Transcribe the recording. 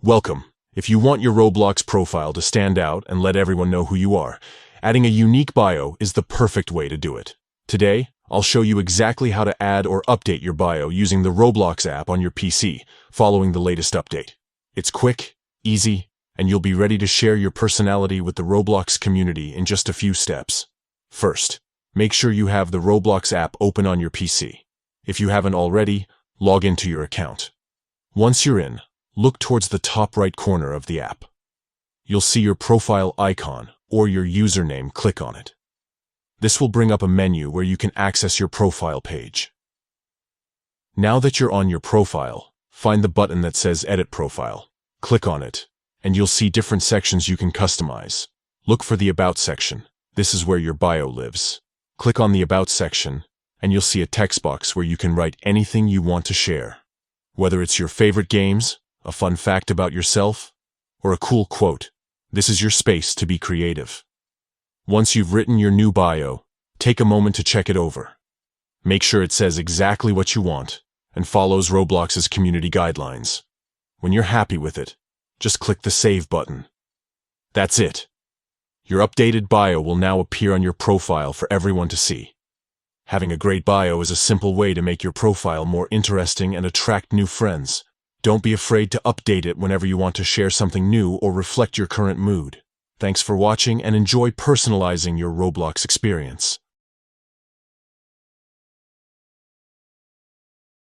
Welcome. If you want your Roblox profile to stand out and let everyone know who you are, adding a unique bio is the perfect way to do it. Today, I'll show you exactly how to add or update your bio using the Roblox app on your PC, following the latest update. It's quick, easy, and you'll be ready to share your personality with the Roblox community in just a few steps. First, make sure you have the Roblox app open on your PC. If you haven't already, log into your account. Once you're in, look towards the top right corner of the app. You'll see your profile icon or your username. Click on it. This will bring up a menu where you can access your profile page. Now that you're on your profile, find the button that says Edit Profile. Click on it, and you'll see different sections you can customize. Look for the About section. This is where your bio lives. Click on the About section, and you'll see a text box where you can write anything you want to share. Whether it's your favorite games, a fun fact about yourself, or a cool quote, this is your space to be creative. Once you've written your new bio, take a moment to check it over. Make sure it says exactly what you want and follows Roblox's community guidelines. When you're happy with it, just click the Save button. That's it. Your updated bio will now appear on your profile for everyone to see. Having a great bio is a simple way to make your profile more interesting and attract new friends. Don't be afraid to update it whenever you want to share something new or reflect your current mood. Thanks for watching and enjoy personalizing your Roblox experience.